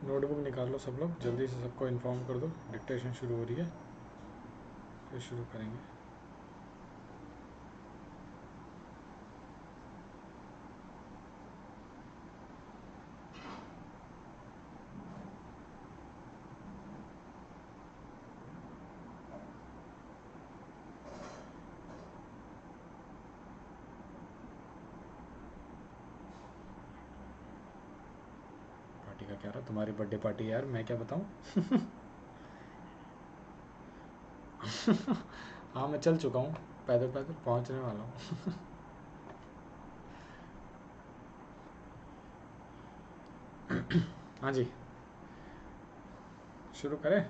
Notebook निकाल लो सब लोग, जल्दी से सबको इन्फॉर्म कर दो डिक्टेशन शुरू हो रही है, फिर शुरू करेंगे। पार्टी का क्या रहा, तुम्हारी बर्थडे पार्टी यार, मैं क्या बताऊँ। हाँ मैं चल चुका हूँ, पैदल पैदल पहुँचने वाला हूँ। हाँ जी, शुरू करें।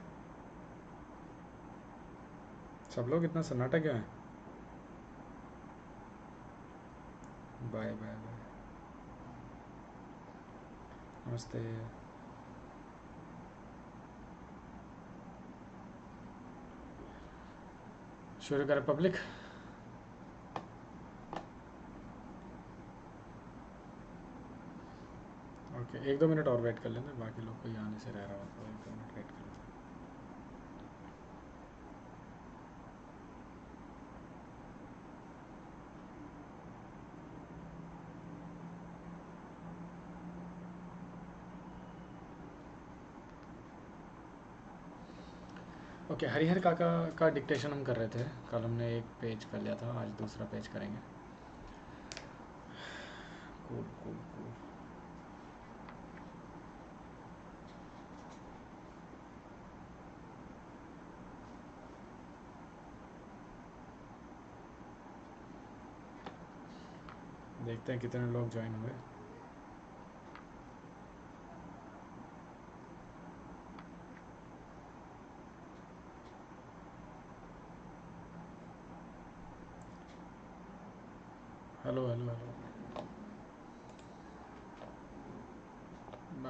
सब लोग इतना सन्नाटा क्यों है। बाय बाय बाय, नमस्ते। शुरू करें पब्लिक। ओके, एक दो मिनट और वेट कर लेते, बाकी लोग कोई आने से रह रहा हो तो एक दो मिनट वेट कर लेते। ओके, हरिहर काका का डिक्टेशन हम कर रहे थे, कल हमने एक पेज कर लिया था, आज दूसरा पेज करेंगे। Cool cool cool. देखते हैं कितने लोग ज्वाइन हुए। हेलो हेलो हेलो,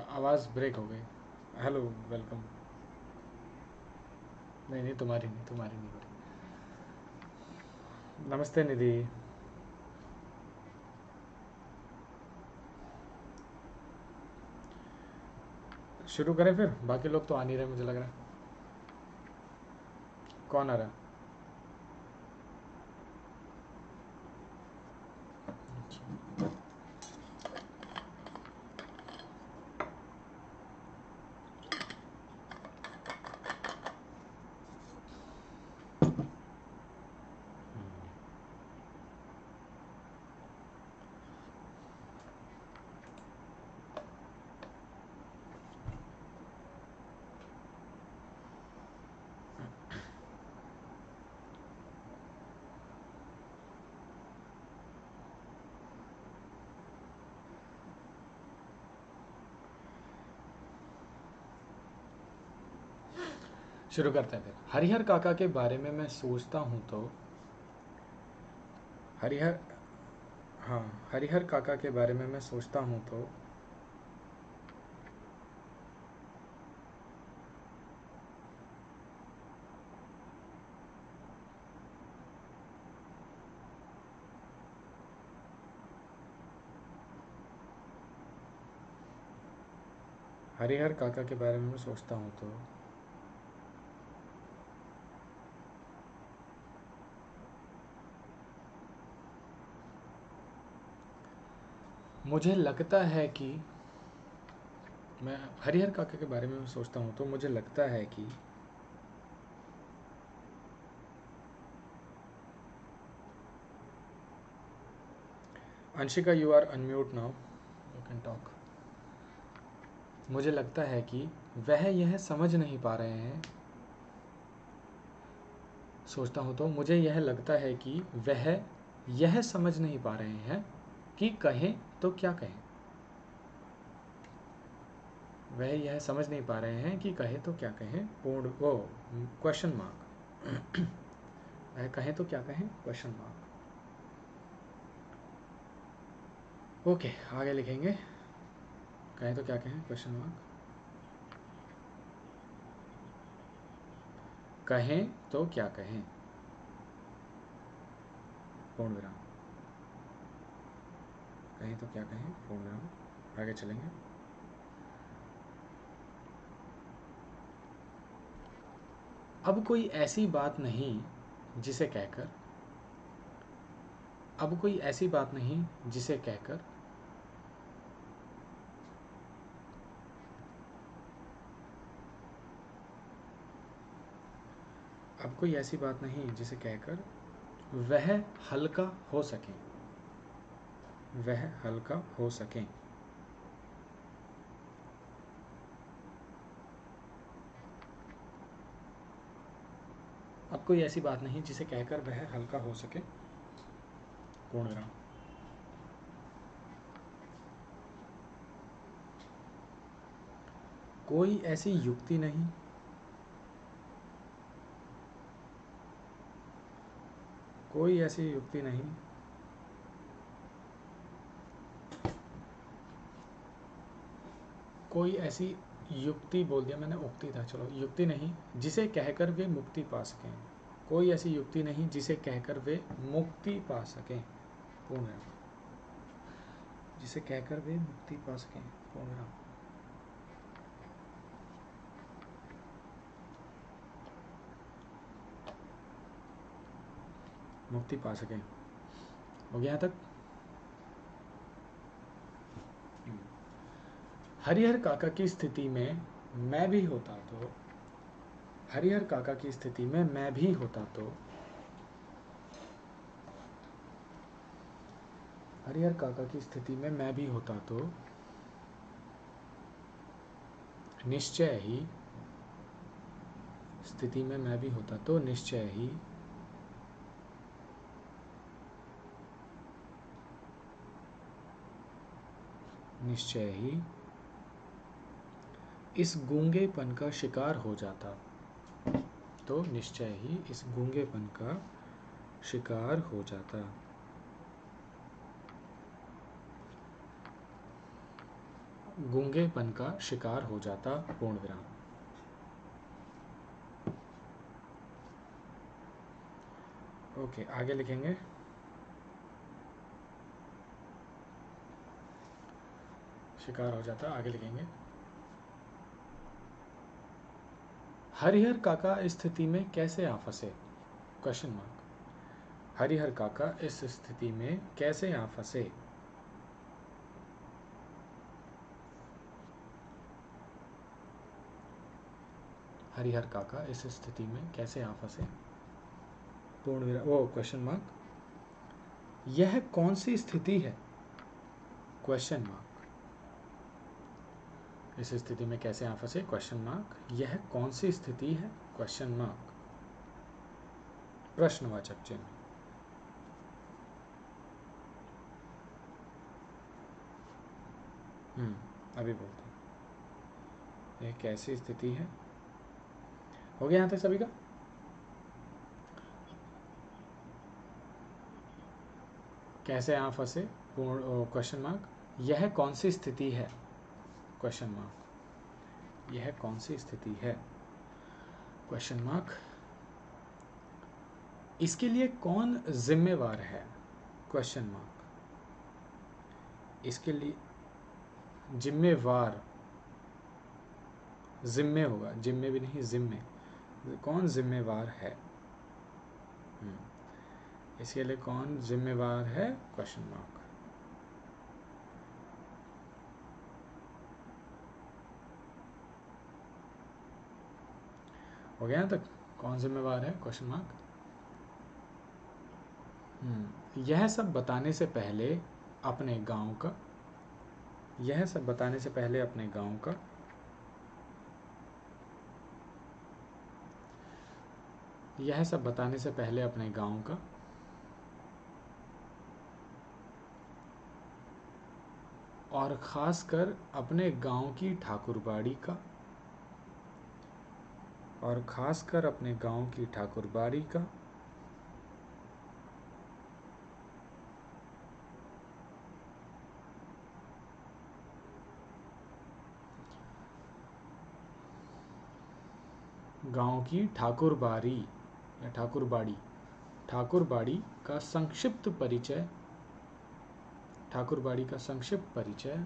आवाज़ ब्रेक हो गई। Hello, welcome. नहीं नहीं, तुम्हारी नहीं, तुम्हारी नहीं हो रही। नमस्ते निधि। शुरू करें फिर, बाकी लोग तो आ नहीं रहे मुझे लग रहा है। कौन आ रहा है। शुरू करते हैं फिर। हरिहर काका के बारे में मैं सोचता हूँ तो हरिहर हाँ, हरिहर काका के बारे में मैं सोचता हूँ तो हरिहर काका के बारे में मैं सोचता हूँ तो मुझे लगता है कि मैं हरिहर काका के बारे में सोचता हूँ तो मुझे लगता है कि Anshika, you are unmute now, you can talk. मुझे लगता है कि वह यह समझ नहीं पा रहे हैं। सोचता हूँ तो मुझे यह लगता है कि वह यह समझ नहीं पा रहे हैं कि कहें तो क्या कहें। वह यह समझ नहीं पा रहे हैं कि कहें तो क्या कहें, पूर्ण वो क्वेश्चन मार्क। वह कहें तो क्या कहें, क्वेश्चन मार्क। ओके, आगे लिखेंगे। कहें तो क्या कहें, क्वेश्चन मार्क। कहें तो क्या कहें, पूर्ण विराम। कहें तो क्या कहें, पूर्ण विराम। आगे चलेंगे। अब कोई ऐसी बात नहीं जिसे कहकर, अब कोई ऐसी बात नहीं जिसे कहकर, अब कोई ऐसी बात नहीं जिसे कहकर वह हल्का हो सके, वह हल्का हो सके। अब कोई ऐसी बात नहीं जिसे कहकर वह हल्का हो सके, पूर्ण विराम। कोई ऐसी युक्ति नहीं, कोई ऐसी युक्ति नहीं, कोई ऐसी युक्ति बोल दिया मैंने, उक्ति था, चलो युक्ति नहीं जिसे कहकर वे मुक्ति पा सकें। कोई ऐसी युक्ति नहीं जिसे कहकर वे मुक्ति पा सकें, पूर्ण विराम। जिसे कहकर वे मुक्ति पा सकें, पूर्ण विराम। मुक्ति पा सकें। हो गया यहाँ तक? हरिहर काका की स्थिति में मैं भी होता तो, हरिहर काका की स्थिति में मैं भी होता तो, हरिहर काका की स्थिति में मैं भी होता तो निश्चय ही, स्थिति में मैं भी होता तो निश्चय ही इस गूंगेपन का शिकार हो जाता, तो निश्चय ही इस गूंगेपन का शिकार हो जाता। गूंगेपन का शिकार हो जाता, पूर्ण विराम। ओके, आगे लिखेंगे। शिकार हो जाता, आगे लिखेंगे। हरिहर काका इस स्थिति में कैसे आ फंसे, क्वेश्चन मार्क। हरिहर काका इस स्थिति में कैसे आ फंसे। हरिहर काका इस स्थिति में कैसे आ फंसे, पूर्ण विराम, वो क्वेश्चन मार्क। यह कौन सी स्थिति है, क्वेश्चन मार्क। इस स्थिति में कैसे आ फंसे, क्वेश्चन मार्क। यह कौन सी स्थिति है, क्वेश्चन मार्क, प्रश्नवाचक चिन्ह। अभी बोलते हैं। यह कैसी स्थिति है। हो गया यहाँ तक सभी का? कैसे आ फंसे, पूर्ण क्वेश्चन मार्क। यह कौन सी स्थिति है, क्वेश्चन मार्क। यह कौन सी स्थिति है, क्वेश्चन मार्क। इसके लिए कौन जिम्मेवार है, क्वेश्चन मार्क। इसके लिए जिम्मेवार, जिम्मे होगा, जिम्मे भी नहीं, जिम्मे। कौन जिम्मेवार है, इसके लिए कौन जिम्मेवार है, क्वेश्चन मार्क। हो गया तक? कौन जिम्मेवार है, क्वेश्चन मार्क। यह सब बताने से पहले अपने गांव का, यह सब बताने से पहले अपने गांव का, यह सब बताने से पहले अपने गांव का, और खासकर अपने गांव की ठाकुरबाड़ी का, और खासकर अपने गांव की ठाकुरबाड़ी का, गांव की ठाकुरबाड़ी या ठाकुरबाड़ी, ठाकुरबाड़ी का संक्षिप्त परिचय, ठाकुरबाड़ी का संक्षिप्त परिचय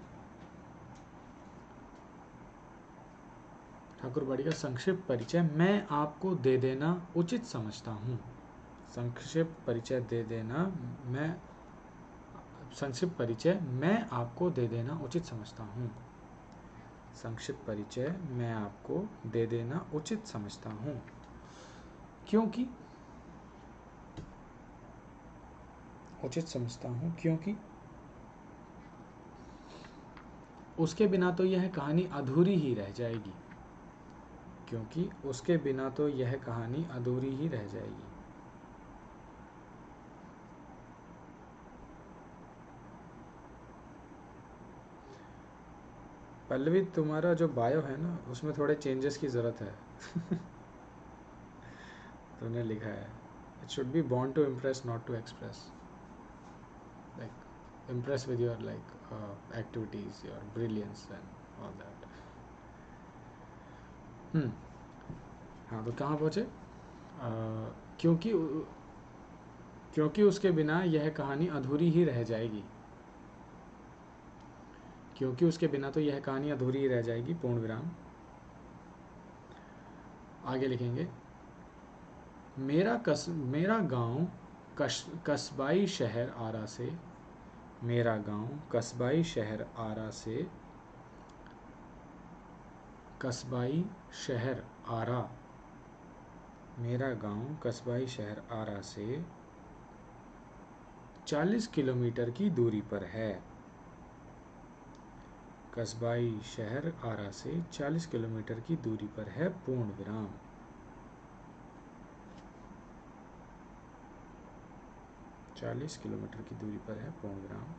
ठाकुरबाड़ी का संक्षिप्त परिचय मैं आपको दे देना उचित समझता हूँ। संक्षिप्त परिचय दे देना मैं संक्षिप्त परिचय मैं आपको दे देना उचित समझता हूँ। संक्षिप्त परिचय मैं आपको दे देना उचित समझता हूँ क्योंकि उचित समझता हूँ क्योंकि उसके बिना तो यह कहानी अधूरी ही रह जाएगी। क्योंकि उसके बिना तो यह कहानी अधूरी ही रह जाएगी। पल्लवी, तुम्हारा जो बायो है ना उसमें थोड़े चेंजेस की ज़रूरत है। तुमने लिखा है it should be born to impress not to express, like impress with your like activities, your brilliance and all that. हाँ, तो कहाँ पहुँचे? क्योंकि क्योंकि उसके बिना यह कहानी अधूरी ही रह जाएगी। क्योंकि उसके बिना तो यह कहानी अधूरी ही रह जाएगी, पूर्ण विराम। आगे लिखेंगे मेरा गांव कस्बाई शहर आरा से, मेरा गांव कस्बाई शहर आरा से, कस्बाई शहर आरा, मेरा गांव कस्बाई शहर आरा से 40 किलोमीटर की दूरी पर है। कस्बाई शहर आरा से 40 किलोमीटर की दूरी पर है, पूर्ण विराम। चालीस किलोमीटर की दूरी पर है, पूर्ण विराम।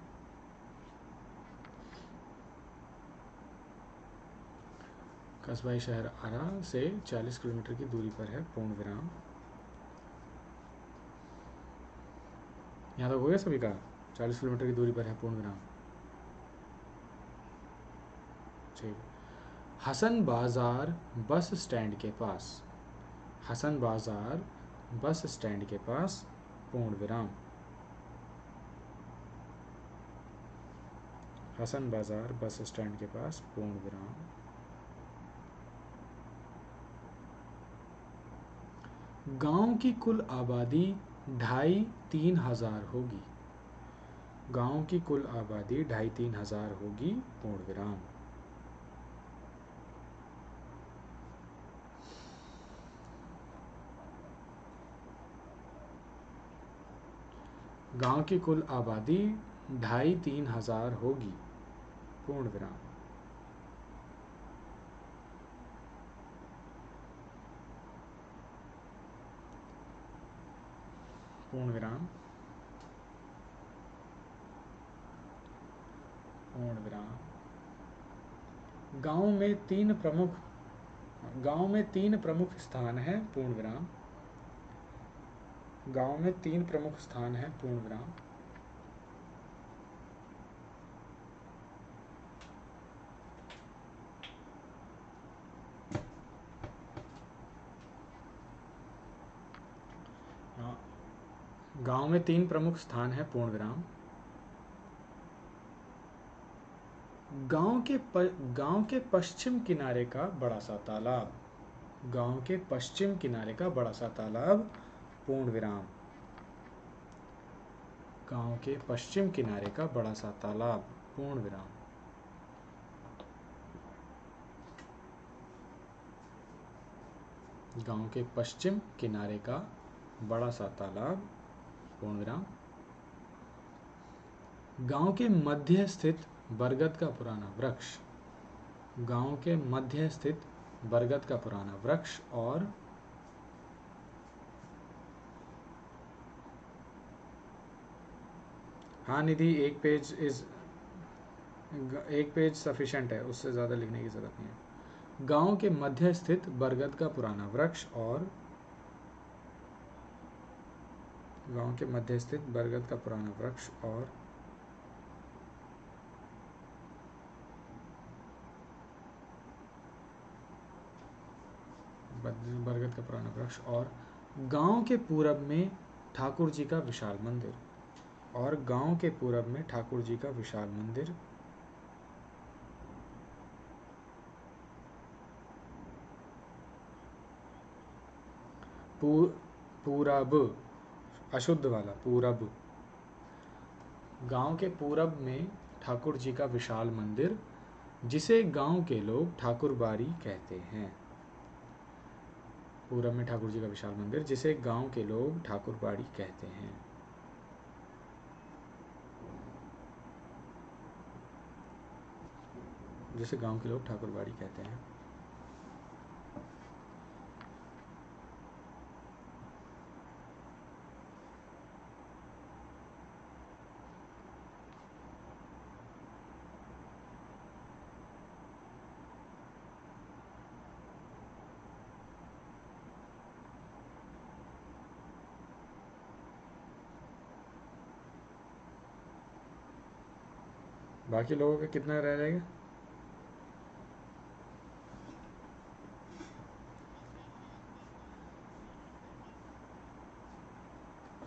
कस्बाई शहर आरा से 40 किलोमीटर की दूरी पर है, पूर्ण विराम। यहाँ तक हो गया सभी का? 40 किलोमीटर की दूरी पर है, पूर्ण विराम। ठीक। हसन बाजार बस स्टैंड के पास, हसन बाजार बस स्टैंड के पास, पूर्ण विराम। हसन बाजार बस स्टैंड के पास, पूर्ण विराम। गांव की कुल आबादी 2,500-3 हजार होगी। गांव की कुल आबादी 2,500-3 हजार होगी, पूर्ण विराम। गांव की कुल आबादी 2,500-3 हजार होगी, पूर्ण विराम। पूर्ण विराम, पूर्ण विराम। गांव में तीन प्रमुख स्थान हैं, पूर्ण विराम। गांव में 3 प्रमुख स्थान हैं, पूर्ण विराम। गांव में 3 प्रमुख स्थान हैं, पूर्ण विराम। गांव के पश्चिम किनारे का बड़ा सा तालाब, गांव के पश्चिम किनारे का बड़ा सा तालाब, पूर्ण विराम। गांव के पश्चिम किनारे का बड़ा सा तालाब, पूर्ण विराम। गांव के पश्चिम किनारे का बड़ा सा तालाब, पूर्ण विराम। गांव के मध्य स्थित बरगद का पुराना वृक्ष, गांव के मध्य स्थित बरगद का पुराना वृक्ष और हाँ निधि, एक पेज सफिशिएंट है, उससे ज़्यादा लिखने की ज़रूरत नहीं है। गांव के मध्य स्थित बरगद का पुराना वृक्ष और गांव के मध्य स्थित बरगद का पुराना वृक्ष और बरगद का पुराना वृक्ष और गांव के पूरब में ठाकुर जी का विशाल मंदिर, और गांव के पूरब में ठाकुर जी का विशाल मंदिर। पूरब, अशुद्ध वाला पूरब। गांव के पूरब में ठाकुर जी का विशाल मंदिर, जिसे गांव के लोग ठाकुर बाड़ी कहते हैं। पूरब में ठाकुर जी का विशाल मंदिर, जिसे गांव के लोग ठाकुर बाड़ी कहते हैं। जिसे गांव के लोग ठाकुर बाड़ी कहते हैं। बाकी लोगों का कितना रह जाएगा?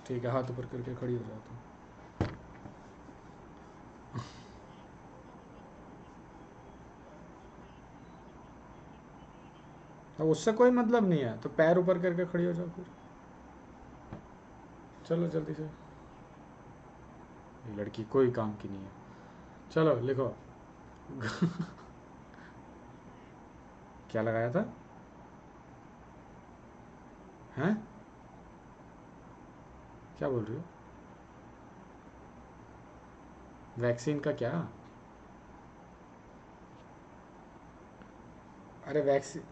ठीक है, हाथ ऊपर करके खड़ी हो जाओ तुम। अब उससे कोई मतलब नहीं है, तो पैर ऊपर करके खड़ी हो जाओ फिर। चलो जल्दी से, ये लड़की कोई काम की नहीं है। चलो लिखो। क्या लगाया था? हैं? क्या बोल रही हो? वैक्सीन का क्या? अरे वैक्सीन,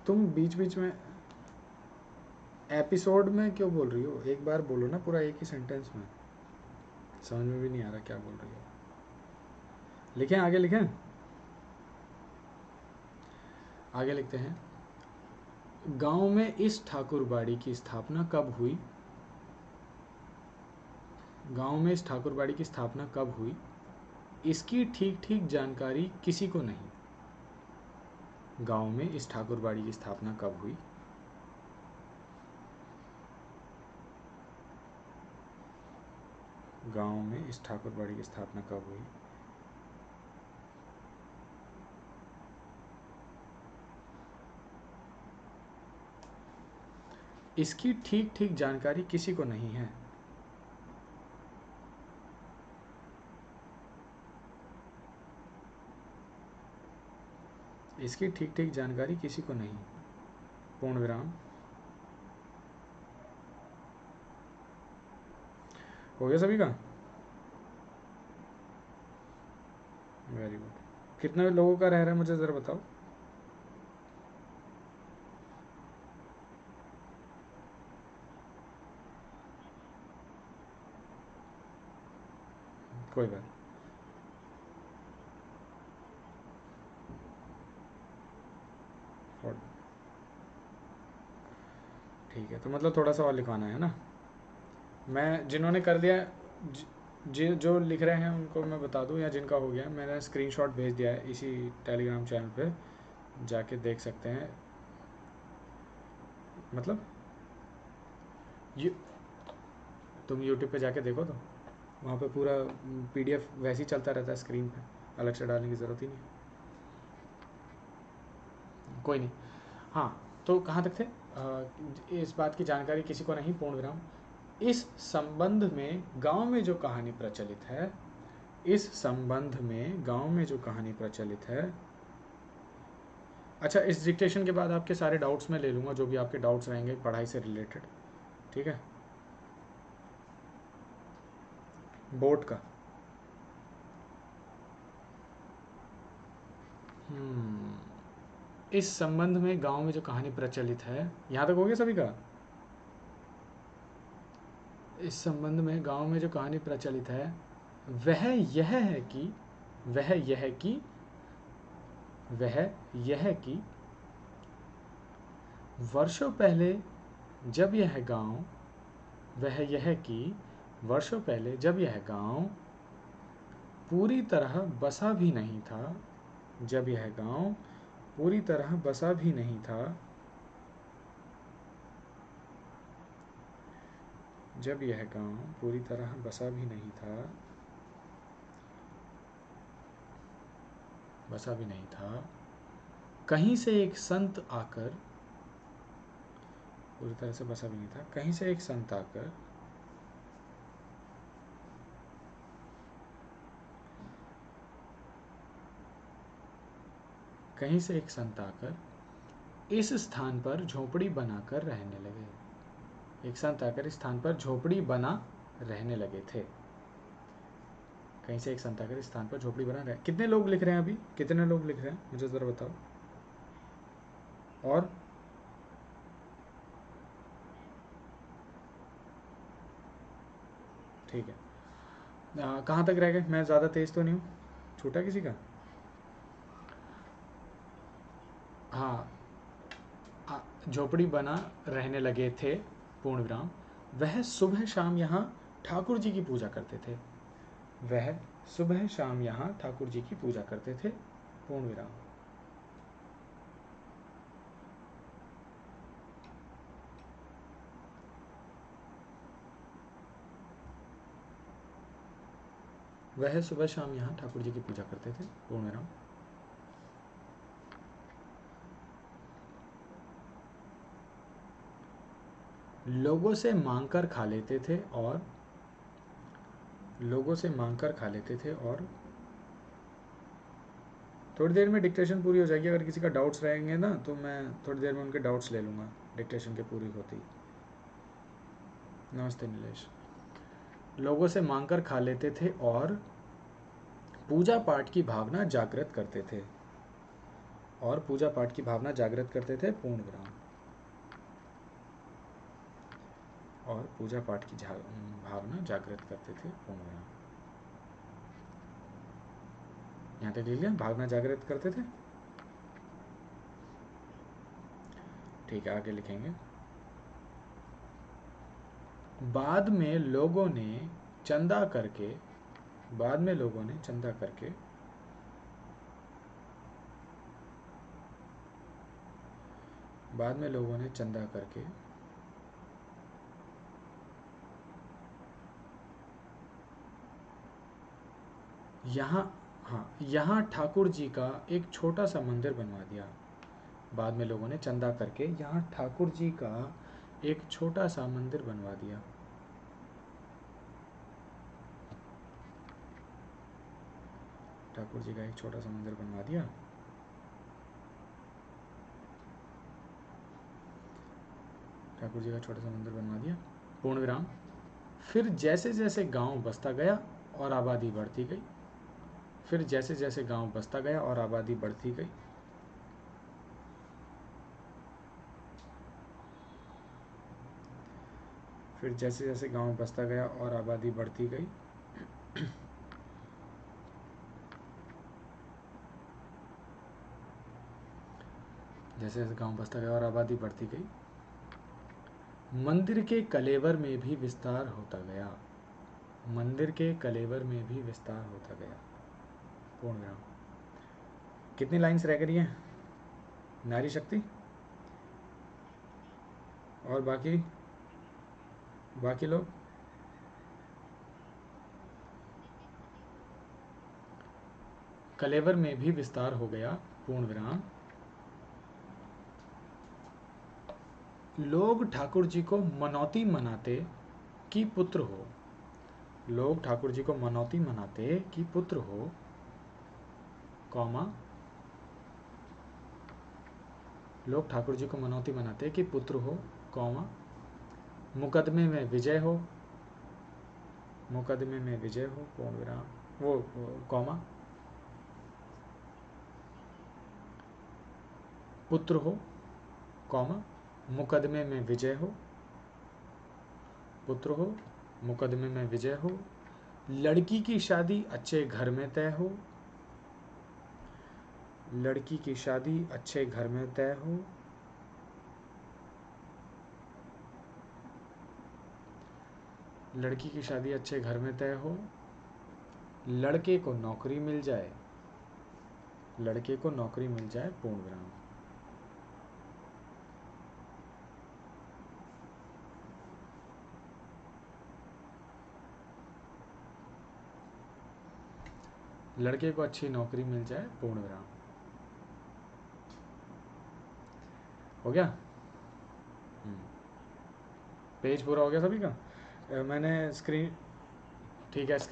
तुम बीच बीच में एपिसोड में क्यों बोल रही हो? एक बार बोलो ना पूरा एक ही सेंटेंस में। समझ में भी नहीं आ रहा क्या बोल रही हो। लिखें आगे, लिखें आगे, लिखते हैं। गांव में इस ठाकुर बाड़ी की स्थापना कब हुई? गांव में इस ठाकुर बाड़ी की स्थापना कब हुई, इसकी ठीक ठीक जानकारी किसी को नहीं। गांव में इस ठाकुर बाड़ी की स्थापना कब हुई, गांव में इस ठाकुर बाड़ी की स्थापना कब हुई, इसकी ठीक ठीक जानकारी किसी को नहीं है। इसकी ठीक ठीक जानकारी किसी को नहीं। पूर्ण विराम। हो गया सभी का? Very good. कितने लोगों का रह रहा है मुझे ज़रा बताओ। कोई बात। ठीक है, तो मतलब थोड़ा सा और लिखवाना है ना। मैं जिन्होंने कर दिया, जो लिख रहे हैं उनको मैं बता दूं, या जिनका हो गया, मैंने स्क्रीनशॉट भेज दिया है इसी टेलीग्राम चैनल पे, जाके देख सकते हैं। मतलब यू तुम यूट्यूब पे जाके देखो, तो वहाँ पे पूरा PDF वैसे ही चलता रहता है स्क्रीन पे, अलग से डालने की ज़रूरत ही नहीं। कोई नहीं। हाँ, तो कहाँ तक थे? इस बात की जानकारी किसी को नहीं, पूर्ण विराम। इस संबंध में गांव में जो कहानी प्रचलित है, इस संबंध में गांव में जो कहानी प्रचलित है। अच्छा, इस डिक्टेशन के बाद आपके सारे डाउट्स मैं ले लूँगा, जो भी आपके डाउट्स रहेंगे पढ़ाई से रिलेटेड। ठीक है, बोर्ड का। इस संबंध में गांव में जो कहानी प्रचलित है, यहाँ तक हो गया सभी का? इस संबंध में गांव में जो कहानी प्रचलित है, वह यह है कि वह यह कि वह यह कि वर्षों पहले जब यह गांव वह यह कि वर्षों पहले जब यह गांव पूरी तरह बसा भी नहीं था, जब यह गांव पूरी तरह बसा भी नहीं था, जब यह गांव पूरी तरह बसा भी नहीं था, बसा भी नहीं था, कहीं से एक संत आकर पूरी तरह से बसा भी नहीं था। कहीं से एक संत आकर इस स्थान पर झोपड़ी बनाकर रहने लगे। एक संत आकर इस स्थान पर झोपड़ी बना रहने लगे थे। कहीं से एक संत आकर इस स्थान पर झोपड़ी बना रहे। कितने लोग लिख रहे हैं अभी? कितने लोग लिख रहे हैं मुझे जरा बताओ। और ठीक है, कहाँ तक रह गए? मैं ज़्यादा तेज तो नहीं हूँ? छूटा किसी का? हाँ, झोपड़ी बना रहने लगे थे पूर्ण विराम। वह सुबह शाम यहाँ ठाकुर जी की पूजा करते थे। वह सुबह शाम यहाँ ठाकुर जी की पूजा करते थे पूर्ण विराम। वह सुबह शाम यहाँ ठाकुर जी की पूजा करते थे पूर्ण विराम। लोगों से मांगकर खा लेते थे और थोड़ी देर में डिक्टेशन पूरी हो जाएगी। अगर किसी का डाउट्स रहेंगे ना तो मैं थोड़ी देर में उनके डाउट्स ले लूँगा डिक्टेशन के पूरी होती। नमस्ते नीलेश। लोगों से मांगकर खा लेते थे और पूजा पाठ की भावना जागृत करते थे। पूर्ण विराम। और पूजा पाठ की भावना जागृत करते थे पूर्ण विराम। यहाँ तक लिख लिया? भावना जागृत करते थे। ठीक है, आगे लिखेंगे। बाद में लोगों ने चंदा करके यहाँ ठाकुर जी का एक छोटा सा मंदिर बनवा दिया। बाद में लोगों ने चंदा करके यहाँ ठाकुर जी का एक छोटा सा मंदिर बनवा दिया। ठाकुर जी का एक छोटा सा मंदिर बनवा दिया। पूर्ण विराम। फिर जैसे जैसे गांव बसता गया और आबादी बढ़ती गई। फिर जैसे जैसे गांव बसता गया और आबादी बढ़ती गई। फिर जैसे जैसे गांव बसता गया और आबादी बढ़ती गई। जैसे जैसे गांव बसता गया और आबादी बढ़ती गई, मंदिर के कलेवर में भी विस्तार होता गया। मंदिर के कलेवर में भी विस्तार होता गया। पूर्ण विराम। कितनी लाइंस रह गई हैं? नारी शक्ति और बाकी लोग। कलेवर में भी विस्तार हो गया। पूर्ण विराम। लोग ठाकुर जी को मनौती मनाते कि पुत्र हो। लोग ठाकुर जी को मनौती मनाते कि पुत्र हो, कौमा। लोग ठाकुर जी को मनौती मनाते कि पुत्र हो, कौमा। मुकदमे में विजय हो। मुकदमे में विजय हो, पूर्ण विराम। वो कौमा। पुत्र हो, कौमा। मुकदमे में विजय हो। पुत्र हो, मुकदमे में विजय हो। लड़की की शादी अच्छे घर में तय हो। लड़की की शादी अच्छे घर में तय हो। लड़की की शादी अच्छे घर में तय हो। लड़के को नौकरी मिल जाए। लड़के को नौकरी मिल जाए, पूर्ण विराम। लड़के को अच्छी नौकरी मिल जाए, पूर्ण विराम। हो गया? पेज पूरा हो गया सभी का। मैंने स्क्रीन, ठीक है, स्क्रीन